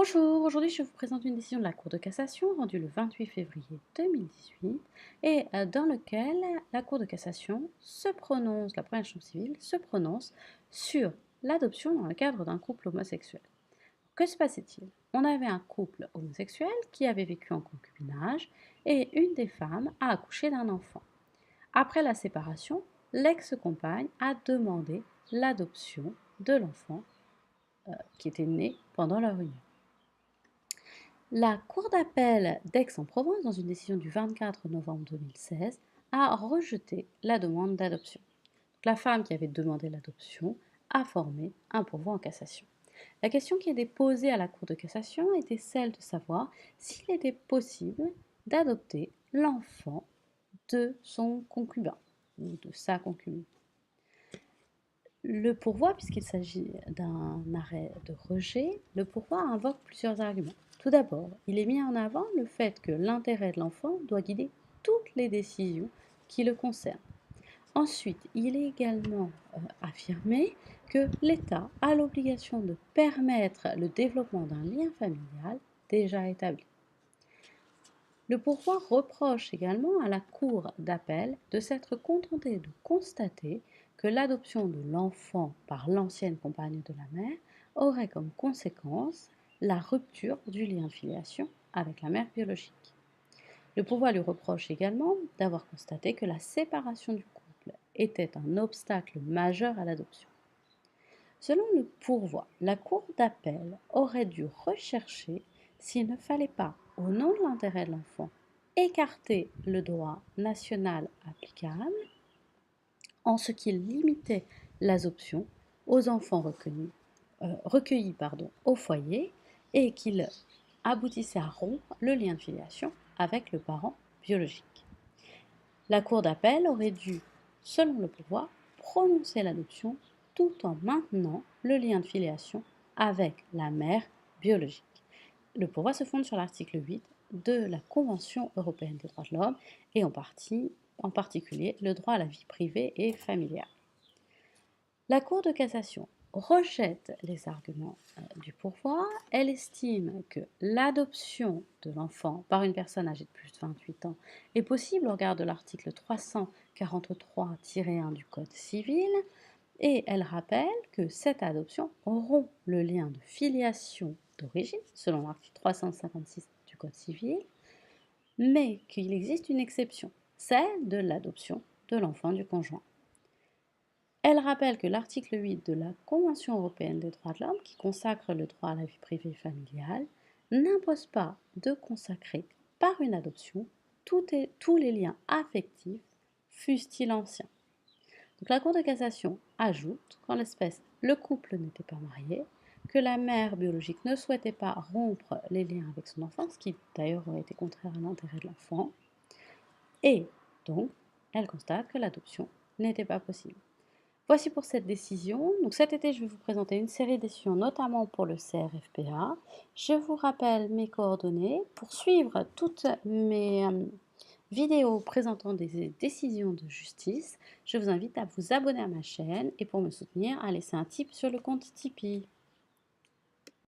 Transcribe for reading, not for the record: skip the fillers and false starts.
Bonjour, aujourd'hui je vous présente une décision de la Cour de cassation rendue le 28 février 2018 et dans lequel la Cour de cassation se prononce, la première chambre civile se prononce sur l'adoption dans le cadre d'un couple homosexuel. Que se passait-il? On avait un couple homosexuel qui avait vécu en concubinage et une des femmes a accouché d'un enfant. Après la séparation, l'ex-compagne a demandé l'adoption de l'enfant qui était né pendant leur union. La Cour d'appel d'Aix-en-Provence, dans une décision du 24 novembre 2016, a rejeté la demande d'adoption. La femme qui avait demandé l'adoption a formé un pourvoi en cassation. La question qui était posée à la Cour de cassation était celle de savoir s'il était possible d'adopter l'enfant de son concubin ou de sa concubine. Le pourvoi, puisqu'il s'agit d'un arrêt de rejet, le pourvoi invoque plusieurs arguments. Tout d'abord, il est mis en avant le fait que l'intérêt de l'enfant doit guider toutes les décisions qui le concernent. Ensuite, il est également affirmé que l'État a l'obligation de permettre le développement d'un lien familial déjà établi. Le pourvoi reproche également à la Cour d'appel de s'être contentée de constater que l'adoption de l'enfant par l'ancienne compagne de la mère aurait comme conséquence la rupture du lien de filiation avec la mère biologique. Le pourvoi lui reproche également d'avoir constaté que la séparation du couple était un obstacle majeur à l'adoption. Selon le pourvoi, la Cour d'appel aurait dû rechercher s'il ne fallait pas, au nom de l'intérêt de l'enfant, écarter le droit national applicable en ce qu'il limitait l'adoption aux enfants recueillis au foyer et qu'il aboutissait à rompre le lien de filiation avec le parent biologique. La Cour d'appel aurait dû, selon le pourvoi, prononcer l'adoption tout en maintenant le lien de filiation avec la mère biologique. Le pourvoi se fonde sur l'article 8 de la Convention européenne des droits de l'homme et en particulier le droit à la vie privée et familiale. La Cour de cassation rejette les arguments du pourvoi. Elle estime que l'adoption de l'enfant par une personne âgée de plus de 28 ans est possible au regard de l'article 343-1 du Code civil et elle rappelle que cette adoption rompt le lien de filiation d'origine selon l'article 356 du Code civil, mais qu'il existe une exception, celle de l'adoption de l'enfant du conjoint. Elle rappelle que l'article 8 de la Convention européenne des droits de l'homme, qui consacre le droit à la vie privée familiale, n'impose pas de consacrer par une adoption tous les liens affectifs, fussent-ils anciens. Donc la Cour de cassation ajoute qu'en l'espèce, le couple n'était pas marié, que la mère biologique ne souhaitait pas rompre les liens avec son enfant, ce qui d'ailleurs aurait été contraire à l'intérêt de l'enfant, et donc elle constate que l'adoption n'était pas possible. Voici pour cette décision. Donc cet été, je vais vous présenter une série de décisions, notamment pour le CRFPA. Je vous rappelle mes coordonnées. Pour suivre toutes mes vidéos présentant des décisions de justice, je vous invite à vous abonner à ma chaîne et pour me soutenir, à laisser un tip sur le compte Tipeee.